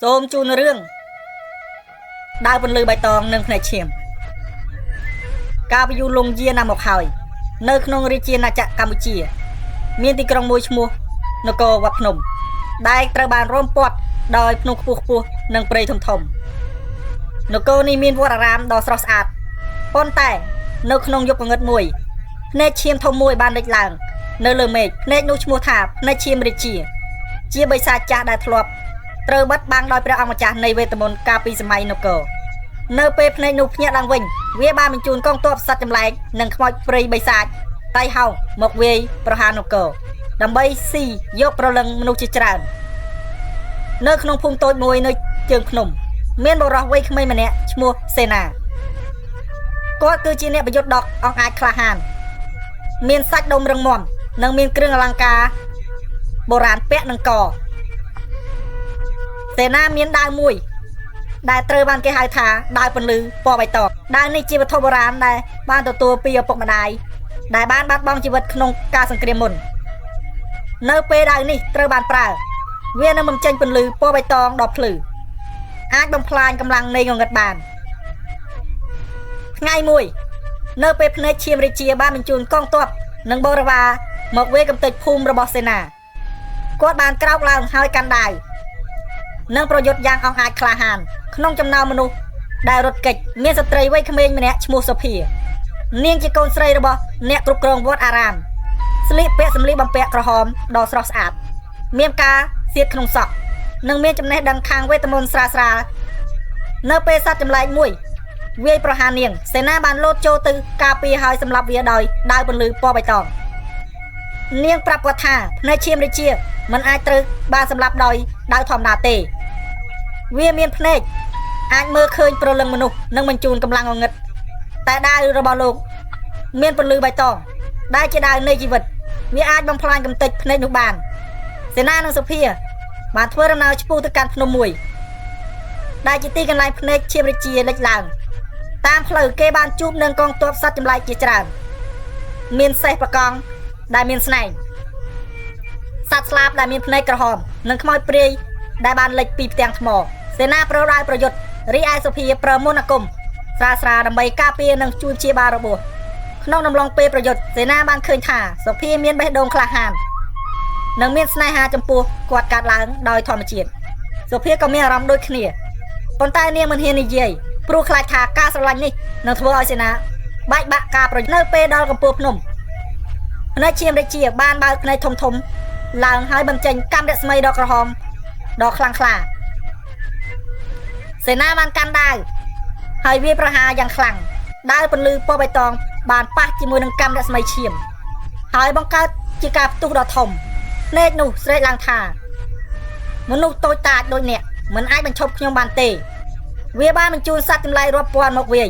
សូមជូនរឿងដើរពន្លឺបៃតងនិងភ្នែកឈាមកាលពីយូរលង់យារណាស់មកហើយនៅក្នុងរាជាណាចក្រកម្ពុជាមានទីក្រុងមួយឈ្មោះនគរវត្តភ្នំដែលត្រូវបានរំពាត់ដោយភ្នំខ្ពស់ៗនិងព្រៃធំធំនគរនេះមានវត្តអារាមដ៏ស្រស់ស្អាតប៉ុន្តែនៅក្នុងយប់ងងឹតមួយភ្នែកឈាមធំមួយបានលេចឡើងនៅលើមេឃភ្នែកនោះឈ្មោះថាភ្នែកឈាមរាជាបិសាចចាស់ដែលធ្លាប់ត្រូវបាត់បាំងដោយព្រះអង្គម្ចាស់នៃវេទមន្តកាលពីសម័យនគរនៅពេលភ្នែកនោះភ្ញាក់ឡើងវិញវាបានបញ្ជូនកងទ័ពសត្វចម្លែកនិងខ្មោចព្រៃបិសាចតៃហោងមកវាយប្រហារនគរដើម្បីស៊ីយកប្រលឹងមនុស្សជាច្រើននៅក្នុងភូមិតូចមួយនៅជើងភ្នំមានបុរសវ័យក្មេងម្នាក់ឈ្មោះសេនាគាត់គឺជាអ្នកប្រយុទ្ធដកអង្អាចក្លាហានមានសាច់ដុំរឹងមាំនិងមានគ្រឿងអលង្ការបុរាណពាក់នឹងកសេនាមានដាវមួយដែលត្រូវបានគេហៅថាដាវពន្លឺពណ៌បៃតងដាវនេះជាវត្ថុបុរាណដែលបានទទួលពីឪពុកម្ដាយដែលបានបាត់បង់ជីវិតក្នុងការសង្គ្រាមមុននៅពេលដាវនេះត្រូវបានប្រើវានឹងបំចេញពន្លឺពណ៌បៃតងដ៏ភ្លឺអាចបំផ្លាញកម្លាំងនៃងងឹតបានថ្ងៃមួយនៅពេលភ្នែកឈាមរាជាបានបញ្ជូនកងទ័ពនិងបរិវារមកវាយកំទេចភូមិរបស់សេនាគាត់បានក្រោកឡើងហើយកាន់ដាវនិងប្រយុទ្ធយ៉ាងអង្អាចក្លាហានក្នុងចំណោមមនុស្សដែលរត់គេចមានស្ត្រីវ័យក្មេងម្នាក់ឈ្មោះសូភានាងជាកូនស្រីរបស់អ្នកគ្រប់គ្រងវត្តអារាមស្លៀកពាក់សម្លៀកបំពាក់ក្រហមដ៏ស្រស់ស្អាតមានការសៀតក្នុងសក់និងមានចំណេះដឹងខាងវេទមន្តស្រាលនៅពេលសត្វចម្លែកមួយវាយប្រហារនាងសេនាបានលោតចូលទៅការពារហើយសម្លាប់វាដោយដាវពន្លឺពណ៌បៃតងនាងប្រាប់គាត់ថាភ្នែកឈាមរាជាមិនអាចត្រូវបានសម្លាប់ដោយដាវធម្មតាទេវាមានភ្នែកអាចមើលឃើញប្រលឹងមនុស្សនិងបញ្ជូនកម្លាំងងងឹតតែដាវរបស់លោកមានពន្លឺបៃតងដែលជាដាវនៃជីវិតវាអាចបំផ្លាញកំទេចភ្នែកនោះបានសេនានិងសូភាបានធ្វើដំណើរឆ្ពោះទៅកាន់ភ្នំមួយដែលជាទីកន្លែងភ្នែកឈាមរាជាលេចឡើងតាមផ្លូវគេបានជួបនឹងកងទ័ពសត្វចម្លែកជាច្រើនមានសេះប្រកង់ដែលមានស្នែងសត្វស្លាបដែលមានភ្នែកក្រហមនិងខ្មោចព្រាយដែលបានលេចពីផ្ទាំងថ្មសេនាប្រដាល់ប្រយុទ្ធរីឯសូភាប្រើមន្តអាគមស្រាលដើម្បីការពារនិងជួយព្យាបាលរបួសក្នុងដំឡុងពេលប្រយុទ្ធសេនាបានឃើញថាសូភាមានបេះដូងក្លាហាននិងមានស្នេហាចំពោះគាត់កាត់ឡើងដោយធម្មជាតិសូភាក៏មានអារម្មណ៍ដូចគ្នាប៉ុន្តែនាងមិនហ៊ាននិយាយព្រោះខ្លាចថាការស្រឡាញ់នេះនឹងធ្វើឲ្យសេនាបែកបាក់ការប្រយុទ្ធនៅពេលដល់កំពូលភ្នំភ្នែកឈាមរាជាបានបើកភ្នែកធំឡើងហើយបញ្ចេញកាំរស្មីដ៏ក្រហមដ៏ខ្លាំងក្លាសេនាបានកាន់ដាវហើយវាប្រហារយ៉ាងខ្លាំងដាវពន្លឺពណ៌បៃតងបានប៉ះជាមួយនឹងកាំរស្មីឈាមហើយបង្កើតជាការផ្ទុះដ៏ធំភ្នែកនោះស្រែកឡើងថាមនុស្សតូចតាចដូចអ្នកមិនអាចបញ្ឈប់ខ្ញុំបានទេវាបានបញ្ជូនសត្វចម្លែករាប់ពាន់មកវាយ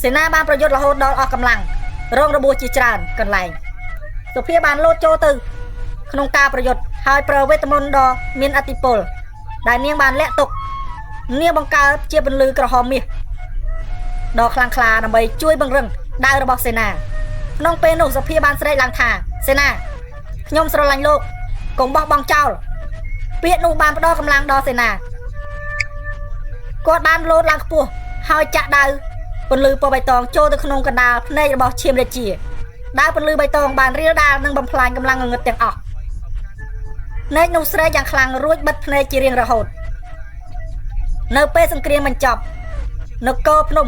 សេនាបានប្រយុទ្ធរហូតដល់អស់កម្លាំងរងរបួសជាច្រើនកន្លែងសូភាបានលោតចូលទៅក្នុងការប្រយុទ្ធហើយប្រើវេទមន្តដ៏មានឥទ្ធិពលដែលនាងបានលាក់ទុកនាងបង្កើតជាពន្លឺក្រហមមាសដ៏ខ្លាំងក្លាដើម្បីជួយបង្រឹងដាវរបស់សេនាក្នុងពេលនោះសូភាបានស្រែកឡើងថាសេនាខ្ញុំស្រឡាញ់លោកកុំបោះបង់ចោលពាក្យនោះបានផ្ដល់កម្លាំងដល់សេនាគាត់បានលោតឡើងខ្ពស់ហើយចាក់ដាវពន្លឺពណ៌បៃតងចូលទៅក្នុងកណ្ដាលភ្នែករបស់ឈាមរាជាដាវពន្លឺបៃតងបានរាលដាលនិងបំផ្លាញកម្លាំងងងឹតទាំងអស់ភ្នែកនោះស្រែកយ៉ាងខ្លាំងរួចបិទភ្នែកជារៀងរហូតនៅពេលសង្គ្រាមបញ្ចប់នគរភ្នំ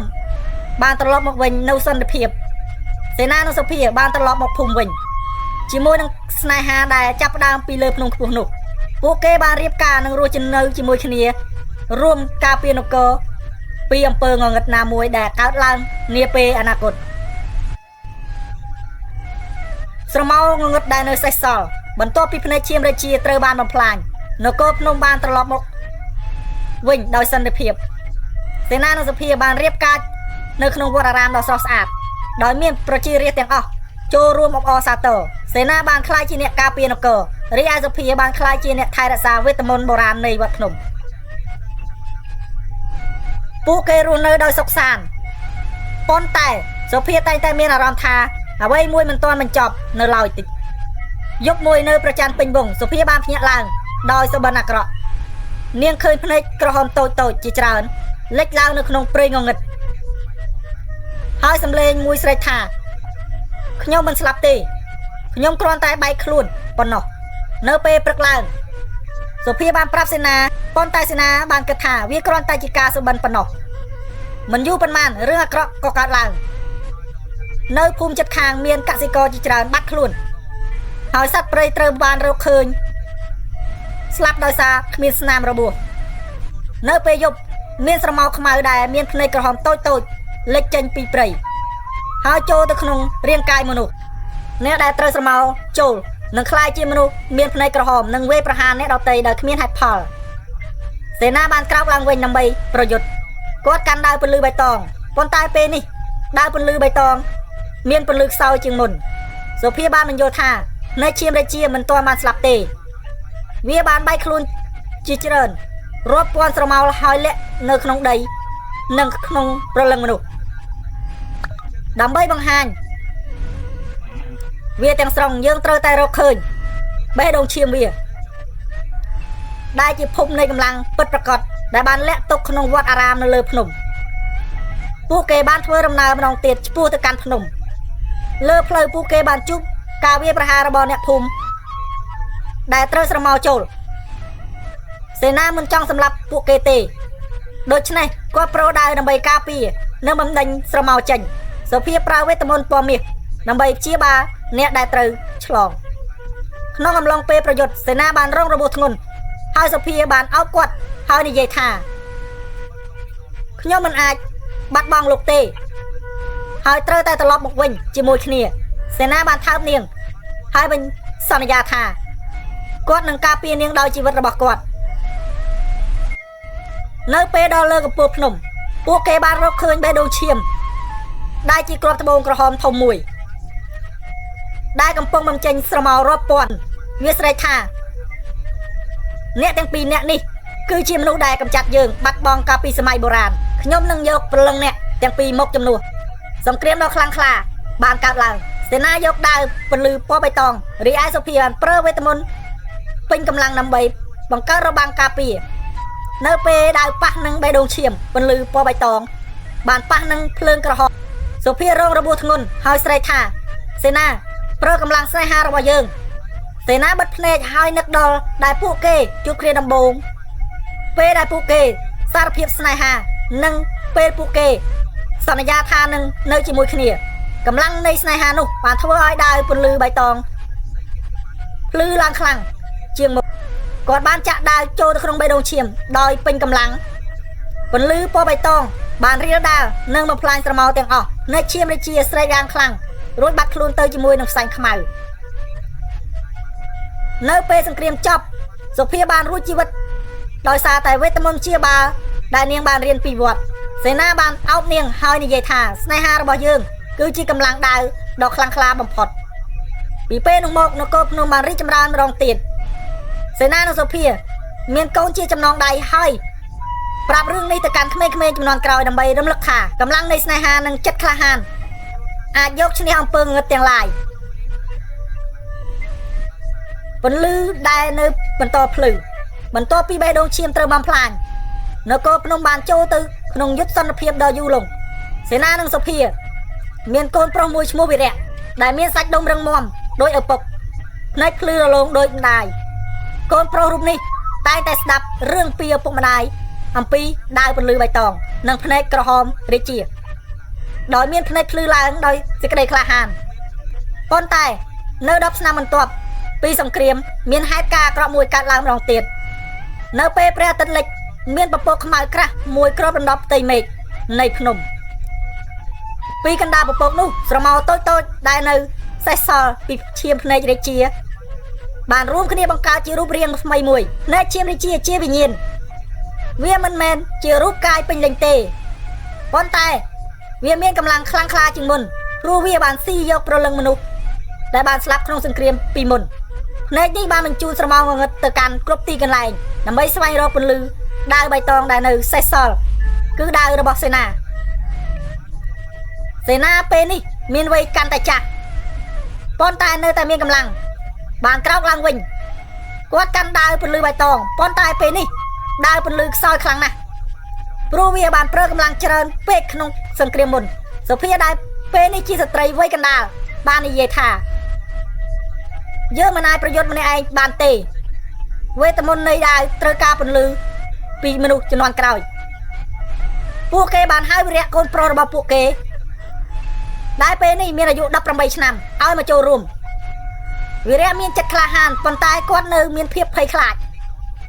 បានត្រឡប់មកវិញនៅសន្តិភាពសេនានិងសូភាបានត្រឡប់មកភូមិវិញជាមួយនឹងស្នេហាដែលចាប់ផ្ដើមពីលើភ្នំខ្ពស់នោះពួកគេបានរៀបការនិងរស់នៅជាមួយគ្នារួមការពារនគរពីអំពើងងឹតណាមួយដែលកើតឡើងនាពេលអនាគតស្រមោលងងឹតដែលនៅសេសសល់បន្ទាប់ពីភ្នែកឈាមរាជាត្រូវបានបំផ្លាញនគរភ្នំបានត្រឡប់មកវិញដោយសន្តិភាពសេនានិងសូភាបានរៀបការនៅក្នុងវត្តអារាមដ៏ស្រស់ស្អាតដោយមានប្រជារាស្ត្រទាំងអស់ចូលរួមអបអរសាទរសេនាបានក្លាយជាអ្នកការពារនគររីឯសូភាបានក្លាយជាអ្នកថែរក្សាវេទមន្តបុរាណនៃវត្តភ្នំពួកគេរស់នៅដោយសុខសាន្តប៉ុន្តែសូភាតែងតែមានអារម្មណ៍ថាអ្វីមួយមិនទាន់បញ្ចប់នៅឡើយតិចយប់មួយនៅប្រច័នពេញវងសូភាបានភ្ញាក់ឡើងដោយសុបិនអាក្រក់ នាងឃើញភ្នែកក្រហមតូចជាច្រើនលេចឡើងនៅក្នុងព្រៃងងឹតហើយសំឡេងមួយស្រែកថាខ្ញុំមិនស្លាប់ទេខ្ញុំគ្រាន់តែបែកខ្លួនប៉ុណ្ណោះនៅពេលព្រឹកឡើងសុភាបានប្រាប់សេនាប៉ុន្តែសេនាបានគិតថាវាគ្រាន់តែជាការសុបិនប៉ុណ្ណោះមិនយូរប៉ុន្មានរឿងអាក្រក់ក៏កើតឡើងនៅភូមិជិតខាងមានកសិករជាច្រើនបាត់ខ្លួនហើយសត្វព្រៃត្រូវបានរកឃើញស្លាប់ដោយសារគ្មានស្នាមរបួសនៅពេលយប់មានស្រមោលខ្មៅដែលមានភ្នែកក្រហមតូចលេចចេញពីព្រៃហើយចូលទៅក្នុងរាងកាយមនុស្សអ្នកដែលត្រូវស្រមោលចូលនឹងក្លាយជាមនុស្សមានភ្នែកក្រហមនិងវេប្រហារអ្នកដទៃដោយគ្មានហេតុផលសេនាបានក្រោកឡើងវិញដើម្បីប្រយុទ្ធគាត់កាន់ដាវពន្លឺបៃតងប៉ុន្តែពេលនេះដាវពន្លឺបៃតងមានពន្លឺខ្សោយជាងមុនសុភាបានបញ្យល់ថានៅឈាមរាជាមិនទាន់បានស្លាប់ទេវាបានបែកខ្លួនជាច្រើនរាប់ពាន់ស្រមោលហើយលាក់នៅក្នុងដីនិងក្នុងព្រលឹងមនុស្សដើម្បីបង្ហាញវាទាំងស្រុងយើងត្រូវតែរកឃើញបេះដូងឈាមវាដែលជាភពនៃកម្លាំងពិតប្រាកដដែលបានលាក់ទុកក្នុងវត្តអារាមនៅលើភ្នំពួកគេបានធ្វើដំណើរម្ដងទៀតឆ្ពោះទៅកាន់ភ្នំលើផ្លូវពួកគេបានជួបការវាយប្រហាររបស់អ្នកភូមិដែលត្រូវស្រមោលចូលសេនាមិនចង់សម្លាប់ពួកគេទេដូច្នេះគាត់ប្រូដាវដើម្បីការពារនិងបំដេញស្រមោលចេញសុភាប្រើវេទមន្តពណ៌មាសដើម្បីព្យាបាលអ្នកដែលត្រូវឆ្លងក្នុងអំឡុងពេលប្រយុទ្ធសេនាបានរងរបួសធ្ងន់ហើយសុភាបានអោបគាត់ហើយនិយាយថាខ្ញុំមិនអាចបាត់បង់លោកទេហើយត្រូវតែត្រឡប់មកវិញជាមួយគ្នាសេនាបានថើបនាងហើយបញ្សន្យាថាគាត់នឹងការពារនាងដោយជីវិតរបស់គាត់នៅពេលដល់លើកំពូលភ្នំពួកគេបានរកឃើញបេះដូងឈាមដែលជាគ្រាប់ត្បូងក្រហមធំមួយដែលកំពុងបំចេញស្រមោលរាប់ពាន់វាស្រែកថាអ្នកទាំងពីរអ្នកនេះគឺជាមនុស្សដែលកំចាត់យើងបាត់បង់កាលពីសម័យបុរាណខ្ញុំនឹងយកព្រលឹងអ្នកទាំងពីរមកជំនួសសង្គ្រាមដ៏ខ្លាំងក្លាបានកើតឡើងសេនាយកដាវពន្លឺពណ៌បៃតងរីឯសុភាបានប្រើវេទមន្តពេញកម្លាំងដើម្បីបង្កើតរបាំងការពារនៅពេលដាវប៉ះនឹងបេះដូងឈាមពន្លឺពណ៌បៃតងបានប៉ះនឹងភ្លើងក្រហមសុភារងរបួសធ្ងន់ហើយស្រែកថាសេនាប្រើកម្លាំងស្នេហារបស់យើងសេនាបិទភ្នែកហើយនឹកដល់ដែលពួកគេជួបគ្នាដំបូងពេលដែលពួកគេសារភាពស្នេហានិងពេលពួកគេសន្យាថានឹងនៅជាមួយគ្នាកម្លាំងនៃស្នេហានោះបានធ្វើឲ្យដាវពន្លឺបៃតងភ្លឺឡើងខ្លាំងជាងមុខគាត់បានចាក់ដាវចូលទៅក្នុងបេះដូងឈាមដោយពេញកម្លាំងពន្លឺពណ៌បៃតងបានរៀលដាវនិងបំផ្លាញស្រមោលទាំងអស់នៅឈាមរាជាស្រែកយ៉ាងខ្លាំងរួចបាត់ខ្លួនទៅជាមួយនឹងផ្សែងខ្មៅនៅពេលសង្គ្រាមចប់សុភាបានរួចជីវិតដោយសារតែវេទមន្តព្យាបាលដែលនាងបានរៀនពីវត្តសេនាបានអោបនាងហើយនិយាយថាស្នេហារបស់យើងគឺជាកម្លាំងដាវដ៏ខ្លាំងក្លាបំផុតពីពេលនោះមកនគរភ្នំបានរីកចម្រើនម្ដងទៀតសេនានិងសុភាមានកូនជាចំណងដៃហើយប្រាប់រឿងនេះទៅកាន់ក្មេងៗចំនួនក្រោយដើម្បីរំលឹកថាកម្លាំងនៃស្នេហានិងចិត្តក្លាហានអាចយកឈ្នះអំពើងងឹតទាំងឡាយពន្លឺដែលនៅបន្តភ្លឺបន្ទាប់ពីបេះដូងឈាមត្រូវបំផ្លាញនគរភ្នំបានចូលទៅក្នុងយុទ្ធសន្តិភាពដ៏យូរលង់សេនានិងសុភាមានកូនប្រុសមួយឈ្មោះវីរៈដែលមានសាច់ដុំរឹងមាំដោយឪពុកភ្នែកភ្លឺរលោងដោយម្ដាយកូនប្រុសរូបនេះតែងតែស្ដាប់រឿងពីឪពុកម្ដាយអំពីដាវពន្លឺបៃតងនិងភ្នែកក្រហមរាជាដោយមានភ្នែកភ្លឺឡើងដោយសេចក្តីក្លាហានប៉ុន្តែនៅ10ឆ្នាំបន្ទាប់ពីសង្គ្រាមមានហេតុការណ៍អាក្រក់មួយកើតឡើងម្ដងទៀតនៅពេលព្រះអាទិត្យលិចមានពពកខ្មៅក្រាស់មួយគ្របដណ្ដប់ផ្ទៃមេឃនៃភ្នំពីកណ្ដាលពពកនោះស្រមោលតូចដែលនៅសេសសល់ពីឈាមភ្នែករាជាបានរួមគ្នាបង្កើតជារូបរាងថ្មីមួយភ្នែកឈាមរាជាជាវិញ្ញាណវាមិនមែនជារូបកាយពេញលេញទេប៉ុន្តែវាមានកម្លាំងខ្លាំងក្លាជាងមុនព្រោះវាបានស៊ីយកព្រលឹងមនុស្សដែលបានស្លាប់ក្នុងសង្គ្រាមពីមុនភ្នែកនេះបានបញ្ជូនស្រមោលងងឹតទៅកាន់គ្រប់ទីកន្លែងដើម្បីស្វែងរកពន្លឺដាវបៃតងដែលនៅសេសសល់គឺដាវរបស់សេនាពេលនេះមានវ័យកាន់តែចាស់ប៉ុន្តែនៅតែមានកម្លាំងបានក្រោកឡើងវិញគាត់កាន់ដាវពន្លឺបៃតងប៉ុន្តែពេលនេះ ដើរពន្លឺខ្សោយខ្លាំងណាស់ព្រោះវាបានប្រើកម្លាំងច្រើនពេកក្នុងសង្គ្រាមមុនសូភីដែលពេលនេះជាស្ត្រីវ័យកណ្ដាលបាននិយាយថាយើងមិនអាចប្រយុទ្ធម្នាក់ឯងបានទេវេទមន្តនៃដែលត្រូវការពន្លឺពីមនុស្សជំនាន់ក្រោយពួកគេបានហៅវីរៈកូនប្រុសរបស់ពួកគេដែលពេលនេះមានអាយុ18ឆ្នាំឲ្យមកចូលរួមវីរៈមានចិត្តក្លាហានប៉ុន្តែគាត់នៅមានភាពភ័យខ្លាច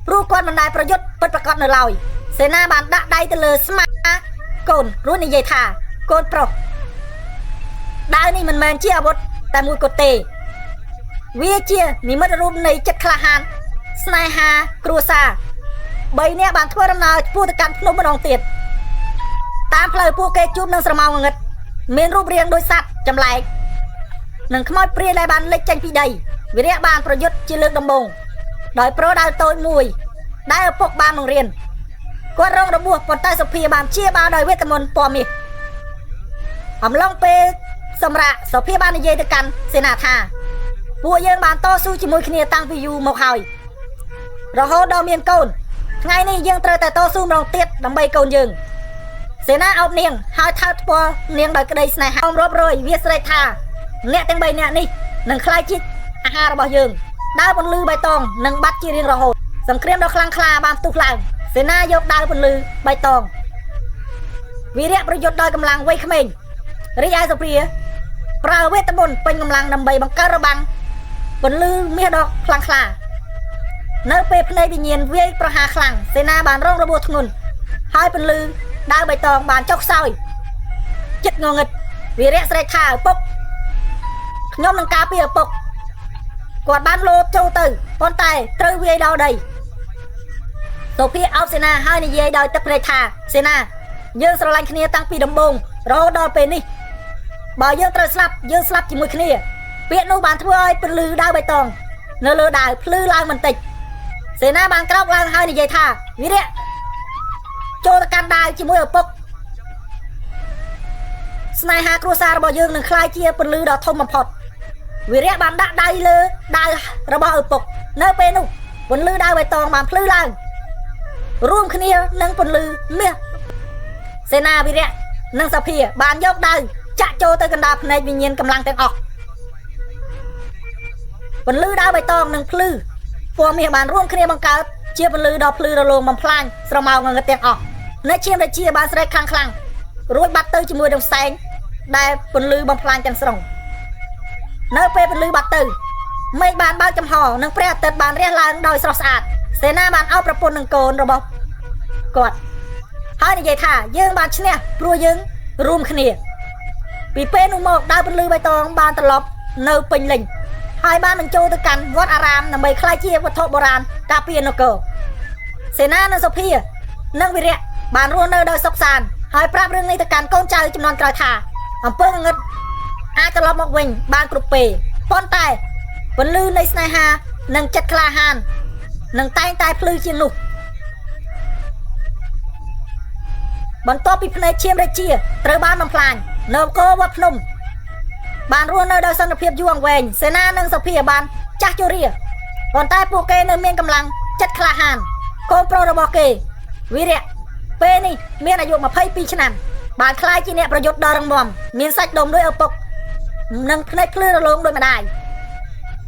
ព្រោះគាត់មិនដែលប្រយុទ្ធពិតប្រាកដនៅឡើយសេនាបានដាក់ដៃទៅលើស្មាកូនរួចនិយាយថាកូនប្រុសដាវនេះមិនមែនជាអាវុធតែមួយគត់ទេវាជានិមិត្តរូបនៃចិត្តក្លាហានស្នេហាគ្រួសារ3នាក់បានធ្វើដំណើរឆ្ពោះទៅកាន់ភ្នំម្ដងទៀតតាមផ្លូវពួកគេជួបនឹងស្រមោលងងឹតមានរូបរាងដូចសត្វចម្លែកនិងខ្មោចព្រាយដែលបានលេចចេញពីដីវីរៈបានប្រយុទ្ធជាលើកដំបូងដោយប្រដាល់តូចមួយដែលឪពុកបានបង្រៀនគាត់រងរបួសប៉ុន្តែសុភាបានជាបាលដោយវេទមន្តពណ៌មាសអំឡុងពេលសម្រាប់សុភាបាននិយាយទៅកាន់សេនាថាពួកយើងបានតស៊ូជាមួយគ្នាតាំងពីយូរមកហើយរហូតដល់មានកូនថ្ងៃនេះយើងត្រូវតែតស៊ូម្ដងទៀតដើម្បីកូនយើងសេនាអោបនាងហើយថើបថ្ពាល់នាងដោយក្តីស្នេហាអមរាប់រយវាស្រែកថាអ្នកទាំង3នាក់នេះនឹងក្លាយជាអាហាររបស់យើងដើរពន្លឺបៃតងនឹងបាត់ជារៀងរហូតសង្គ្រាមដ៏ខ្លាំងក្លាបានផ្ទុះឡើងសេនាយកដើរពន្លឺបៃតងវីរៈប្រយុទ្ធដោយកម្លាំងវ័យក្មេងរីឯសុព្រាប្រើវេទមន្តពេញកម្លាំងដើម្បីបង្កើតរបាំងពន្លឺមាសដ៏ខ្លាំងក្លានៅពេលភ្នែកវិញ្ញាណវាយប្រហារខ្លាំងសេនាបានរងរបួសធ្ងន់ហើយពន្លឺដើរបៃតងបានចុះខ្សោយចិត្តងងឹតវីរៈស្រែកថាឪពុកខ្ញុំនឹងការពារឪពុកគាត់បានលោតចូលទៅប៉ុន្តែត្រូវវាយដល់ដីសូភីអោបសេនាហើយនិយាយដោយទឹកភ្នែកថាសេនាយើងស្រឡាញ់គ្នាតាំងពីដំបូងរហូតដល់ពេលនេះបើយើងត្រូវស្លាប់យើងស្លាប់ជាមួយគ្នាពាក្យនោះបានធ្វើឲ្យពន្លឺដាវបៃតងនៅលើដាវភ្លឺឡើងបន្តិចសេនាបានក្រោកឡើងហើយនិយាយថាវីរៈចូលទៅកាន់ដាវជាមួយឪពុកស្នេហាគ្រួសាររបស់យើងនឹងក្លាយជាពន្លឺដ៏ធំបំផុតវីរៈបានដាក់ដៃលើដាវរបស់ឪពុកនៅពេលនោះពន្លឺដាវបៃតងបានភ្លឺឡើងរួមគ្នានឹងពន្លឺមាសសេនាវីរៈនិងសភាបានយកដាវចាក់ចូលទៅកណ្ដាលភ្នែកវិញ្ញាណកម្លាំងទាំងអស់ពន្លឺដាវបៃតងនិងភ្លឺពណ៌មាសបានរួមគ្នាបង្កើតជាពន្លឺដ៏ភ្លឺរលោងបំផ្លាញស្រមោលងងឹតទាំងអស់នៅឈាមរាជាបានស្រែកខ្លាំងរួចបាត់ទៅជាមួយនឹងផ្សែងដែលពន្លឺបំផ្លាញទាំងស្រុងនៅពេលពន្លឺបាត់ទៅមេឃបានបើកចំហនិងព្រះអាទិត្យបានរះឡើងដោយស្រស់ស្អាតសេនាបានអោបប្រពន្ធនឹងកូនរបស់គាត់ហើយនិយាយថាយើងបានឈ្នះព្រោះយើងរួមគ្នាពីពេលនោះមកដើរពន្លឺបៃតងបានត្រឡប់នៅពេញលេញហើយបានបញ្ចូលទៅកាន់វត្តអារាមដើម្បីក្លាយជាវត្ថុបុរាណការពារនគរសេនានិងសុភានិងវីរៈបានរស់នៅដោយសុខសាន្តហើយប្រាប់រឿងនេះទៅកាន់កូនចៅចំនួនក្រោយថាអំពើងងឹតអាចត្រឡប់មកវិញបានគ្រប់ពេលប៉ុន្តែពន្លឺនៃស្នេហានិងចិត្តក្លាហាននឹងតែងតែភ្លឺជាងនោះបន្ទាប់ពីភ្នែកឈាមរាជាត្រូវបានបំផ្លាញនៅគោវត្តភ្នំបានរស់នៅដោយសន្តិភាពយូរអង្វែងសេនានិងសុភាបានចាស់ជរាប៉ុន្តែពួកគេនៅមានកម្លាំងចិត្តក្លាហានកូនប្រុសរបស់គេវីរៈពេលនេះមានអាយុ22ឆ្នាំបានក្លាយជាអ្នកប្រយុទ្ធដ៏រឹងមាំមានសាច់ដុំដោយឪពុកនិងភ្នែកភ្លឺរលោងដោយម្ដាយ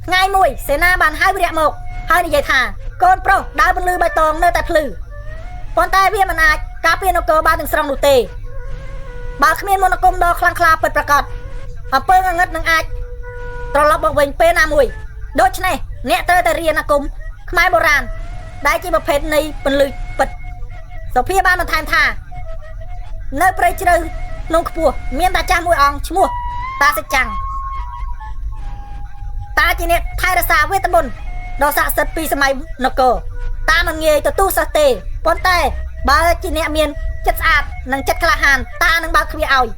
ថ្ងៃមួយសេនាបានហៅវីរៈមកហើយនិយាយថាកូនប្រុសដើរពន្លឺបៃតងនៅតែភ្លឺប៉ុន្តែវាមិនអាចការពារនគរបានទាំងស្រុងនោះទេបើគ្មានមន្តអាគមដ៏ខ្លាំងក្លាពិតប្រាកដអំពើងងឹតនឹងអាចត្រឡប់មកវិញពេលណាមួយដូច្នេះអ្នកត្រូវតែរៀនអាគមខ្មែរបុរាណដែលជាប្រភេទនៃពន្លឺពិតសុភាបានបន្ថែមថានៅព្រៃជ្រៅក្នុងខ្ពស់មានតាចាស់មួយអង្គឈ្មោះតាសិច្ចាំងតាជាអ្នកថែរក្សាវេទមន្តដ៏ស័ក្តិសិទ្ធិពីសម័យនគរតាមិនងាយទទួលសិស្សទេប៉ុន្តែបើជាអ្នកមានចិត្តស្អាតនិងចិត្តក្លាហានតានឹងបើកទ្វារឲ្យ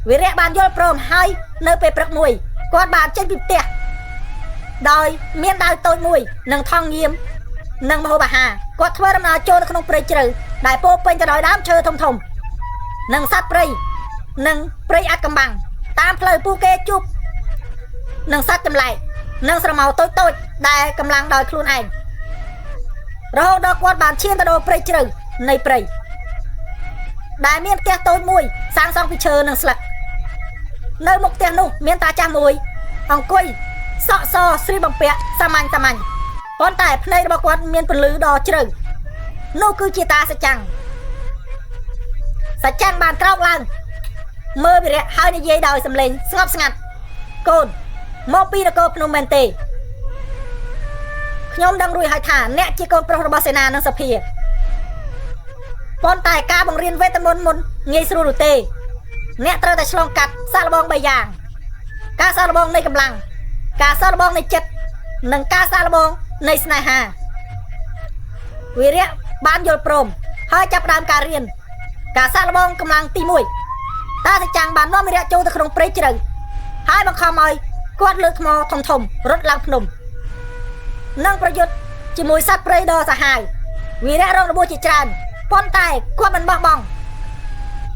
វីរៈបានយល់ព្រមហើយនៅពេលព្រឹកមួយគាត់បានចេញពីផ្ទះដោយមានដាវតូចមួយនិងថង់ញៀមនិងម្ហូបអាហារគាត់ធ្វើដំណើរចូលទៅក្នុងព្រៃជ្រៅដែលពោពេញទៅដោយដើមឈើធំៗនិងសត្វព្រៃនិងព្រៃអាត់កំបាំងតាមផ្លូវពួកគេជួបនឹងសត្វចម្លែកនិងស្រមោលតូចៗដែលកម្លាំងដោយខ្លួនឯង រហូតដល់គាត់បានឈានទៅដល់ព្រៃជ្រៅនៃព្រៃដែលមានផ្ទះតូចមួយសាងសង់ពីឈើនិងស្លឹកនៅមុខផ្ទះនោះមានតាចាស់មួយអង្គុយសក់សស្រីបំពាក់សាមញ្ញប៉ុន្តែភ្នែករបស់គាត់មានពន្លឺដ៏ជ្រៅនោះគឺជាតាសច្ចាំងបានក្រោកឡើងមើលវីរៈហើយនិយាយដោយសំឡេងស្ងប់ស្ងាត់កូនមកពីនគរភ្នំមែនទេខ្ញុំដឹងរួចហើយថាអ្នកជាកូនប្រុសរបស់សេនានិងសភាប៉ុន្តែការបង្រៀនវេទមន្តមុនងាយស្រួលនោះទេអ្នកត្រូវតែឆ្លងកាត់សាកល្បង3យ៉ាងការសាកល្បងនៃកម្លាំងការសាកល្បងនៃចិត្តនិងការសាកល្បងនៃស្នេហាវីរៈបានយល់ព្រមហើយចាប់ផ្ដើមការរៀនការសាកល្បងកម្លាំងទី1តាសច្ចាំងបាននាំវីរៈចូលទៅក្នុងព្រៃជ្រៅហើយបង្ខំឲ្យគាត់លើកថ្មធំរត់ឡើងភ្នំនិងប្រយុទ្ធជាមួយសត្វព្រៃដ៏សាហាវវីរៈរងរបួសជាច្រើនប៉ុន្តែគាត់មិនបោះបង់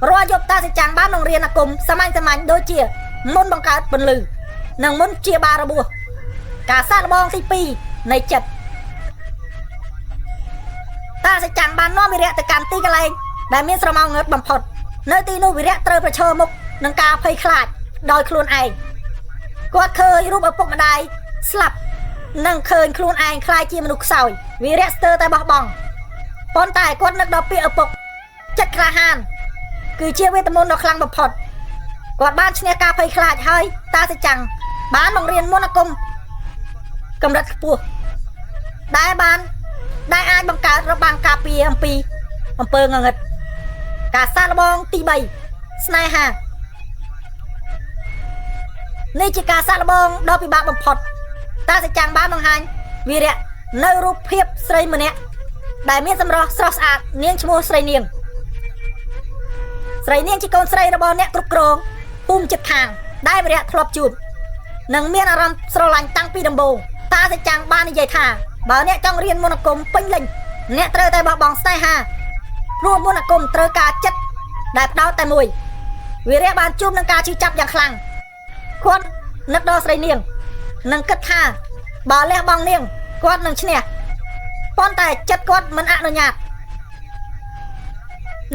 រាល់យប់តាសច្ចាំងបានបង្រៀនអាគមសាមញ្ញដូចជាមុនបង្កើតពន្លឺនិងមុនជាបារបួសការសាកល្បងទី2នៃចិត្តតាសច្ចាំងបាននាំវីរៈទៅកាន់ទីកន្លែងដែលមានស្រមោលងឹតបំផុតនៅទីនោះវីរៈត្រូវប្រឈមមុខនឹងការភ័យខ្លាចដោយខ្លួនឯងគាត់ឃើញរូបឪពុកម្ដាយស្លាប់និងឃើញខ្លួនឯងខ្លាចជាមនុស្សខ្សោយវីរៈស្ទើរតែបោះបង់ប៉ុន្តែគាត់នឹកដល់ពាក្យឪពុកចិត្តក្លាហានគឺជាវេទមន្តដ៏ខ្លាំងបំផុតគាត់បានឈ្នះការភ័យខ្លាចហើយតាសច្ចាំងបានបង្រៀនមន្តអាគមកម្រិតខ្ពស់ដែលអាចបង្កើតរបាំងការពារអំពីអំពើងងឹតការសាកល្បងទី3ស្នេហានេះជាការសាកល្បងដ៏ពិបាកបំផុតតាសច្ចាំងបានបង្ហាញវីរៈនៅរូបភាពស្រីម្នាក់ដែលមានសម្រស់ស្រស់ស្អាតនាងឈ្មោះស្រីនាងជាកូនស្រីរបស់អ្នកគ្រប់គ្រងភូមិជិតខាងដែលវីរៈធ្លាប់ជួបនិងមានអារម្មណ៍ស្រឡាញ់តាំងពីដំបូងតាសច្ចាំងបាននិយាយថាបើអ្នកចង់រៀនមន្តអាគមពេញលេញអ្នកត្រូវតែបោះបង់ស្នេហាព្រោះមន្តអាគមត្រូវការចិត្តដែលផ្ដោតតែមួយវីរៈបានជួបនឹងការឈឺចាប់យ៉ាងខ្លាំងគាត់នឹកដល់ស្រីនាងនិងគិតថាបើលះបង់នាងគាត់នឹងឈ្នះប៉ុន្តែចិត្តគាត់មិនអនុញ្ញាត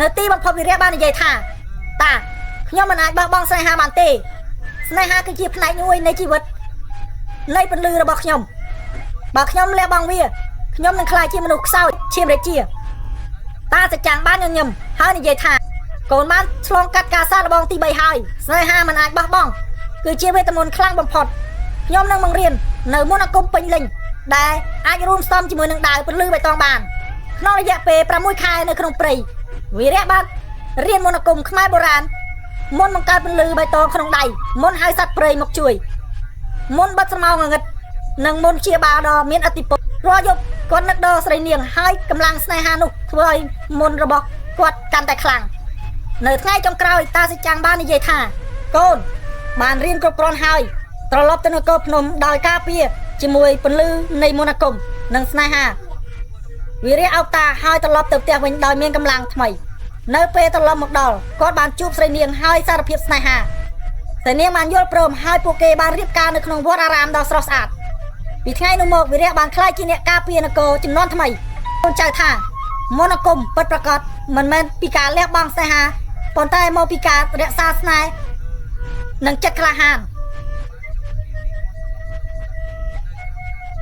នៅទីបំផុតវីរៈបាននិយាយថាតាខ្ញុំមិនអាចបោះបង់ស្នេហាបានទេស្នេហាគឺជាផ្នែកមួយនៃជីវិតនៃពន្លឺរបស់ខ្ញុំបើខ្ញុំលះបង់វាខ្ញុំនឹងក្លាយជាមនុស្សខ្សោយឈាមរាជាតាសច្ចាំងបានញញឹមហើយនិយាយថាកូនបានឆ្លងកាត់ការសាកល្បងទី3ហើយស្នេហាមិនអាចបោះបង់គឺជាវេទមន្តខ្លាំងបំផុតខ្ញុំនឹងបង្រៀននៅមន្តអាគមពេញលេញដែលអាចរួមផ្សំជាមួយនឹងដាវពន្លឺបៃតងបានក្នុងរយៈពេល6ខែនៅក្នុងព្រៃវីរៈបានរៀនមន្តអាគមខ្មែរបុរាណមុនបង្កើតពន្លឺបៃតងក្នុងដៃមុនហៅសត្វព្រៃមកជួយមុនបិទស្រមោលងងឹតនិងមុនជាបាដ៏មានឥទ្ធិពលរាល់យប់គាត់នឹកដល់ស្រីនាងហើយកម្លាំងស្នេហានោះធ្វើឲ្យមុនរបស់គាត់កាន់តែខ្លាំងនៅថ្ងៃចុងក្រោយតាសច្ចាំងបាននិយាយថាកូនបានរៀនគ្រប់គ្រាន់ហើយត្រឡប់ទៅនគរភ្នំដោយការពារជាមួយពន្លឺនៃមន្តអាគមនិងស្នេហាវីរៈអោបតាហើយត្រឡប់ទៅផ្ទះវិញដោយមានកម្លាំងថ្មីនៅពេលត្រឡប់មកដល់គាត់បានជួបស្រីនាងហើយសារភាពស្នេហាស្រីនាងបានយល់ព្រមហើយពួកគេបានរៀបការនៅក្នុងវត្តអារាមដ៏ស្រស់ស្អាតពីថ្ងៃនោះមកវីរៈបានក្លាយជាអ្នកការពារនគរចំនួនថ្មីកូនចៅថាមន្តអាគមពិតប្រាកដមិនមែនពីការលះបង់ស្នេហាប៉ុន្តែមកពីការរក្សាស្នេហ៍និងចិត្តក្លាហាន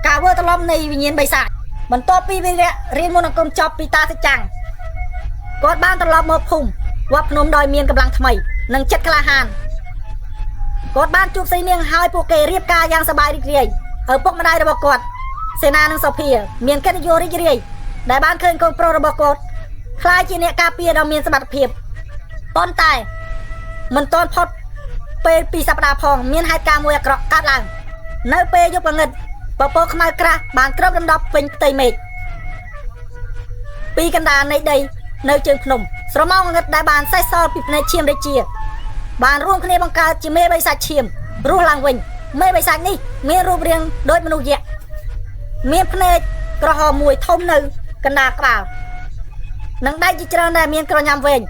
ការធ្វើត្រឡប់នៃវិញ្ញាណបិសាចបន្ទាប់ពីវីរៈរៀនមន្តអាគមចប់ពីតាសច្ចាំងគាត់បានត្រឡប់មកភូមិវត្តភ្នំដោយមានកម្លាំងថ្មីនិងចិត្តក្លាហានគាត់បានជួបស្រីនាងហើយពួកគេរៀបការយ៉ាងសប្បាយរីករាយឪពុកម្ដាយរបស់គាត់សេនានិងសូភាមានកិត្តិយសរីករាយដែលបានឃើញកូនប្រុសរបស់គាត់ខ្លាយជាអ្នកការពារដ៏មានសមត្ថភាពប៉ុន្តែមិនទាន់ផុតពេល2សប្តាហ៍ផងមានហេតុការណ៍មួយអាក្រក់កើតឡើងនៅពេលយប់ងងឹតពពកខ្មៅក្រាស់បានគ្របដណ្ដប់ពេញផ្ទៃមេឃពីកណ្ដាលនៃដីនៅជើងភ្នំស្រមោលងងឹតដែលបានសេះសល់ពីភ្នែកឈាមរាជាបានរួមគ្នាបង្កើតជាមេបិសាចឈាមរស់ឡើងវិញមេបិសាចនេះមានរូបរាងដូចមនុស្សយក្សមានភ្នែកក្រហមមួយធំនៅកណ្ដាលក្បាលនិងដៃជាច្រើនដែលមានក្រញាំវែង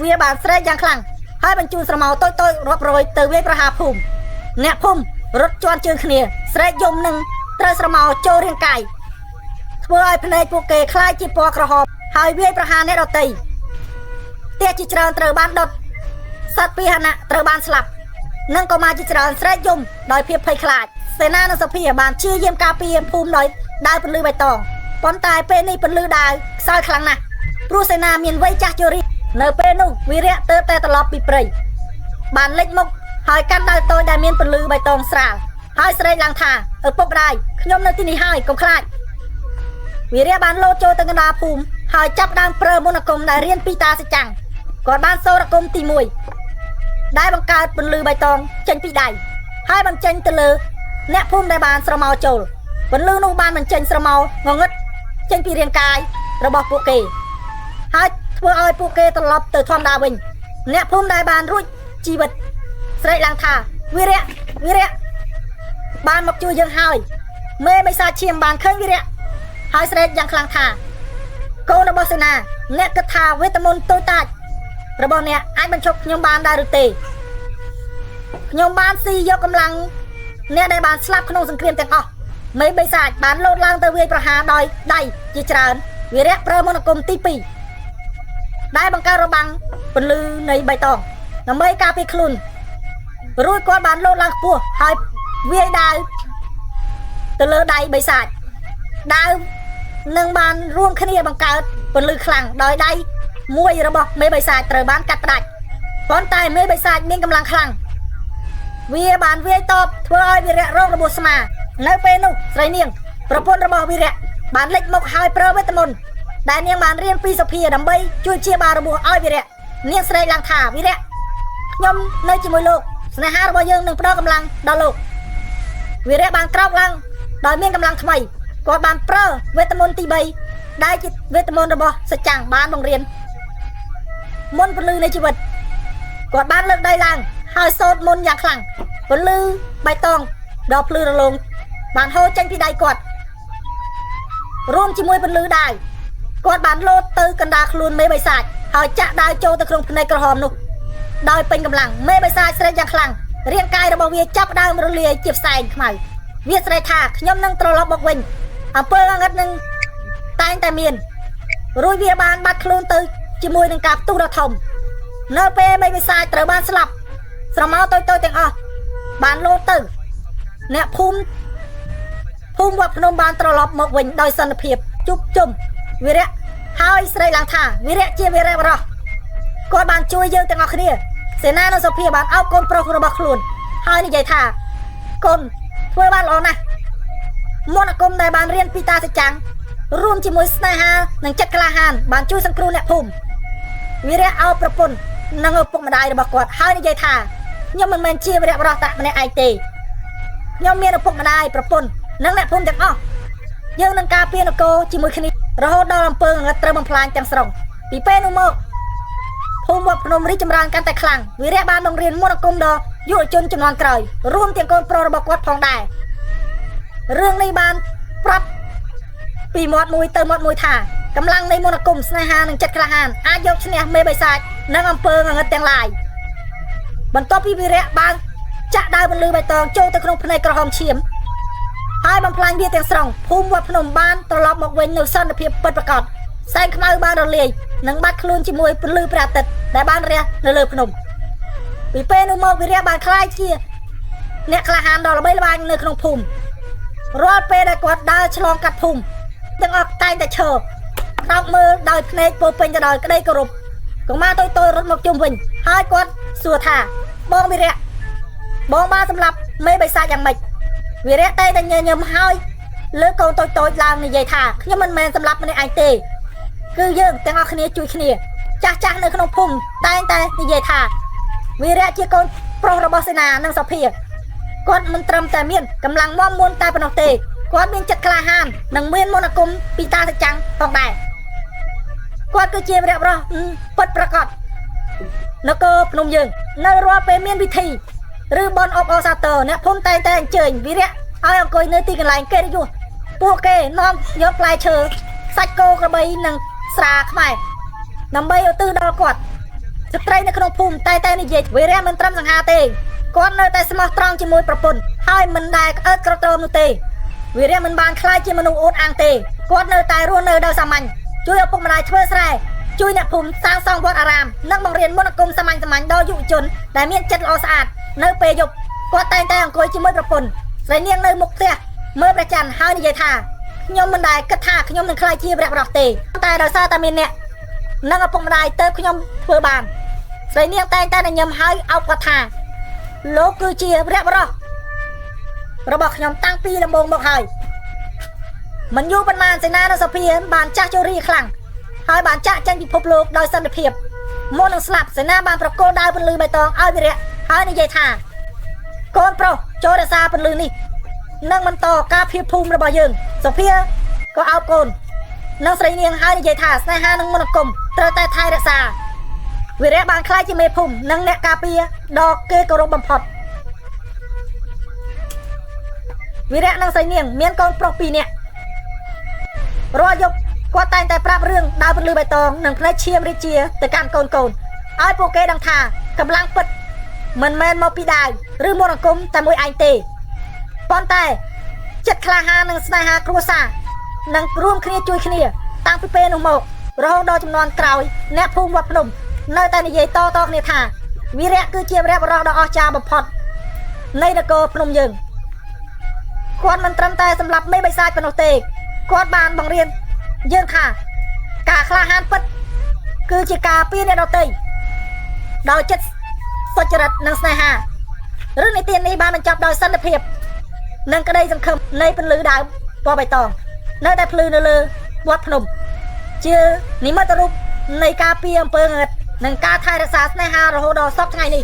វាបានស្រែកយ៉ាងខ្លាំងហើយបញ្ជូនស្រមោលតូចៗរាប់រយទៅវាយប្រហារភូមិអ្នកភូមិរត់ជាន់ជើងគ្នាស្រែកយំនឹងត្រូវស្រមោលចូលរាងកាយ ធ្វើឲ្យភ្នែកពួកគេคล้ายជាពណ៌ក្រហមហើយវាយប្រហារអ្នកដទៃផ្ទះជាច្រើនត្រូវបានដុតសត្វពាហនៈត្រូវបានស្លាប់និងកុមារជាច្រើនស្រែកយំដោយភាពភ័យខ្លាចសេនានិងសភាបានព្យាយាមការពារភូមិដោយដាវពន្លឺបៃតងប៉ុន្តែពេលនេះពន្លឺដាវខ្សោយខ្លាំងណាស់ព្រោះសេនាមានវ័យចាស់ជរានៅពេលនោះវីរៈទើបតែត្រឡប់ពីព្រៃបានលេចមុខហើយកាន់ដាវតូចដែលមានពន្លឺបៃតងស្រាលហើយស្រែកឡើងថាឪពុកម្ដាយខ្ញុំនៅទីនេះហើយកុំខ្លាចវីរៈបានលោតចូលទៅកណ្ដាលភូមិហើយចាប់ដើមប្រើមន្តអាគមដែលរៀនពីតាសច្ចាំងគាត់បានសូរអាគមទី1ដែលបង្កើតពន្លឺបៃតងចេញពីដៃហើយបញ្ចេញទៅលើអ្នកភូមិដែលបានស្រមោលចូលពន្លឺនោះបានបញ្ចេញស្រមោលងងឹតចេញពីរាងកាយរបស់ពួកគេហើយធ្វើឲ្យពួកគេត្រឡប់ទៅធម្មតាវិញអ្នកភូមិដែលបានរួចជីវិតស្រែកឡើងថាវីរៈបានមកជួយយើងហើយមេបិសាចឈាមបានឃើញវីរៈហើយស្រែកយ៉ាងខ្លាំងថាកូនរបស់សេនាអ្នកគិតថាវេទមន្តតូចតាចរបស់អ្នកអាចបញ្ឈប់ខ្ញុំបានដែរឬទេខ្ញុំបានស៊ីយកកម្លាំងអ្នកដែលបានស្លាប់ក្នុងសង្គ្រាមទាំងអស់មេបិសាចបានលោតឡើងទៅវាយប្រហារដោយដៃជាច្រើនវីរៈប្រើមន្តអាគមទី2ដែលបង្កើតរបាំងពន្លឺនៃបៃតងដើម្បីការពារខ្លួនរួចគាត់បានលោតឡើងខ្ពស់ហើយវាយដាវទៅលើដៃបិសាចដាវនឹងបានរួមគ្នាបង្កើតពន្លឺខ្លាំងដោយដៃមួយរបស់មេបិសាចត្រូវបានកាត់ផ្ដាច់ប៉ុន្តែមេបិសាចមានកម្លាំងខ្លាំងវាបានវាយតបធ្វើឲ្យវីរៈរងរបួសស្មានៅពេលនោះស្រីនាងប្រពន្ធរបស់វីរៈបានលេចមុខហើយប្រើវេទមន្តដែលនាងបានរៀនពីសភាដើម្បីជួយព្យាបាលរបួសឲ្យវីរៈនាងស្រែកឡើងថាវីរៈខ្ញុំនៅជាមួយលោកស្នេហារបស់យើងនឹងផ្ដល់កម្លាំងដល់លោកវីរៈបានក្រោកឡើងដោយមានកម្លាំងថ្មីគាត់បានប្រើវេទមន្តទី3ដែលជាវេទមន្តរបស់សច្ចាំងបានបង្រៀនមន្តពន្លឺនៃជីវិតគាត់បានលើកដៃឡើងហើយសូត្រមន្តយ៉ាងខ្លាំងពន្លឺបៃតងដ៏ភ្លឺរលោងបានហូរចេញពីដៃគាត់រួមជាមួយពន្លឺដាវគាត់បានលោតទៅកណ្ដាលខ្លួនមេបិសាចហើយចាក់ដាវចូលទៅក្នុងភ្នែកក្រហមនោះដោយពេញកម្លាំងមេបិសាចស្រែកយ៉ាងខ្លាំងរាងកាយរបស់វាចាប់ដើមរលាយជាផ្សែងខ្មៅវាស្រែកថាខ្ញុំនឹងត្រឡប់មកវិញអំពើអាងឹតនឹងតែងតែមានរួចវាបានបាត់ខ្លួនទៅជាមួយនឹងការផ្ទុះដ៏ធំនៅពេលមេបិសាចត្រូវបានស្លាប់ស្រមោលតូចៗទាំងអស់បានលោតទៅអ្នកភូមិវត្តភ្នំបានត្រឡប់មកវិញដោយសន្តិភាពជប់ជុំវីរៈហើយស្រែកឡើងថាវីរៈជាវីរៈបរោះគាត់បានជួយយើងទាំងអស់គ្នាសេនានិងសភាបានអោបកូនប្រុសរបស់ខ្លួនហើយនិយាយថាកូនធ្វើបានល្អណាស់មន្តអាគមដែលបានរៀនពីតាសច្ចាំងរួមជាមួយស្នេហានិងចិត្តក្លាហានបានជួយសង្គ្រោះអ្នកភូមិវីរៈអោបប្រពន្ធនិងឪពុកម្ដាយរបស់គាត់ហើយនិយាយថាខ្ញុំមិនមែនជាវីរៈបរោះតែម្នាក់ឯងទេខ្ញុំមានឪពុកម្ដាយប្រពន្ធនិងអ្នកភូមិទាំងអស់យើងនឹងការពារនគរជាមួយគ្នារហូតដល់អំពើងងឹតត្រូវបំផ្លាញទាំងស្រុងពីពេលនោះមកភូមិវត្តភ្នំរីកចម្រើនកាន់តែខ្លាំងវីរៈបានបង្រៀនមន្តអាគមដល់យុវជនជំនាន់ក្រោយរួមទាំងកូនប្រុសរបស់គាត់ផងដែររឿងនេះបានប្រាប់ពីមាត់មួយទៅមាត់មួយថាកម្លាំងនៃមន្តអាគមស្នេហានិងចិត្តក្លាហានអាចយកឈ្នះមេបិសាចនិងអំពើងងឹតទាំងឡាយបន្ទាប់ពីវីរៈបានចាក់ដាវពន្លឺបៃតងចូលទៅក្នុងភ្នែកក្រហមឈាមហើយបំផ្លាញវាទាំងស្រុងភូមិវត្តភ្នំបានត្រឡប់មកវិញនូវសន្តិភាពពិតប្រាកដសែងខ្មៅបានរលាយនិងបាត់ខ្លួនជាមួយពន្លឺព្រះអាទិត្យដែលបានរះនៅលើភ្នំពីពេលនោះមកវីរៈបានក្លាយជាអ្នកក្លាហានដ៏ល្បីល្បាញនៅក្នុងភូមិរាល់ពេលដែលគាត់ដើរឆ្លងកាត់ភូមិទាំងអស់តែងតែឈរក្រោកមើលដោយភ្នែកពោពេញទៅដោយក្តីគោរពកុមារតូចៗរត់មកជុំវិញហើយគាត់សួរថាបងវីរៈបងបានសម្លាប់មេបិសាចយ៉ាងម៉េចវីរៈតែញញឹមហើយលើកូនតូចៗឡើងនិយាយថាខ្ញុំមិនមែនសម្លាប់ម្នាក់ឯងទេគឺយើងទាំងអស់គ្នាជួយគ្នាចាស់នៅក្នុងភូមិតែងតែនិយាយថាវីរៈជាកូនប្រុសរបស់សេនានិងសភាគាត់មិនត្រឹមតែមានកម្លាំងមាំមួនតែប៉ុណ្ណោះទេគាត់មានចិត្តក្លាហាននិងមានមន្តអាគមពីតាសច្ចាំងផងដែរគាត់គឺជាវីរៈបរោះពិតប្រាកដនគរភ្នំយើងនៅរាល់ពេលមានពិធីឬបន់អបអរសាទរអ្នកភូមិតែងតែអញ្ជើញវីរៈឲ្យអង្គុយនៅទីកន្លែងកិត្តិយសពួកគេនាំយកផ្លែឈើសាច់គោក្របីនិងស្រាខ្មែរដើម្បីឧទ្ទិសដល់គាត់ស្ត្រីនៅក្នុងភូមិតែនិយាយវីរៈមិនត្រឹមសង្ហាទេគាត់នៅតែស្មោះត្រង់ជាមួយប្រពន្ធហើយមិនដែលក្អើតក្រទមនោះទេវីរៈមិនបានខ្លាចជាមនុស្សអួតអាងទេ គាត់នៅតែរស់នៅដោយសាមញ្ញជួយឪពុកម្ដាយធ្វើស្រែជួយអ្នកភូមិសាងសង់វត្តអារាមនិងបង្រៀនមន្តអាគមសាមញ្ញដល់យុវជនដែលមានចិត្តល្អស្អាតនៅពេលយប់គាត់តែងតែអង្គុយជាមួយប្រពន្ធស្រីនាងនៅមុខផ្ទះមើលព្រះច័ន្ទហើយនិយាយថាខ្ញុំមិនដែលគិតថាខ្ញុំនឹងក្លាយជាវរៈបរោះទេតែដោយសារតែមានអ្នកនិងឪពុកម្ដាយទៅខ្ញុំធ្វើបានស្រីនាងតែងតែញញឹមហើយអោបគាត់ថាលោកគឺជាវរៈបរោះរបស់ខ្ញុំតាំងពីដំបូងមកហើយមិនយូរប៉ុន្មានសេនានៅសភាបានចាស់ជរាខ្លាំងហើយបានចាក់ចេញពិភពលោកដោយសន្តិភាពមុននឹងស្លាប់សេនាបានប្រកល់ដាវពន្លឺបៃតងឲ្យវីរៈហើយនិយាយថាកូនប្រុសចូលរក្សាពន្លឺនេះនឹងបន្តការភៀសភូមិរបស់យើងសភាក៏អោបកូននិងស្រីនាងហើយនិយាយថាស្នេហានិងមន្តអាគមត្រូវតែថែរក្សាវីរៈបានខ្លាចជាមេភូមិនិងអ្នកការពារដ៏គេគោរពបំផុតវីរៈនិងស្រីនាងមានកូនប្រុស2នាក់រាល់យប់គាត់តែងតែប្រាប់រឿងដាវពន្លឺបៃតងនិងផ្នែកឈាមរាជាទៅកាន់កូនឲ្យពួកគេដឹងថាកម្លាំងពិតមិនមែនមកពីដាវឬមន្តអាគមតែមួយឯងទេប៉ុន្តែចិត្តក្លាហាននិងស្នេហាគ្រួសារនឹងរួមគ្នាជួយគ្នាតាំងពីពេលនោះមករហូតដល់ចំនួនក្រោយអ្នកភូមិវត្តភ្នំនៅតែនិយាយតគ្នាថាវីរៈគឺជាវរៈបរោះដ៏អស្ចារ្យបំផុតនៃនគរភ្នំយើងគាត់មិនត្រឹមតែសម្រាប់មេបិសាចប៉ុណ្ណោះទេគាត់បានបង្រៀនយើងថាការក្លាហានពិតគឺជាការពារអ្នកដទៃដោយចិត្តសុចរិតនិងស្នេហារឿងនិទាននេះបានបញ្ចប់ដោយសន្តិភាពនិងក្តីសង្ឃឹមនៃពន្លឺដើមពណ៌បៃតងនៅតែភ្លឺនៅលើវត្តភ្នំជានិមិត្តរូបនៃការពារអំពើងងឹតនិងការថែរក្សាស្នេហារហូតដល់សពថ្ងៃនេះ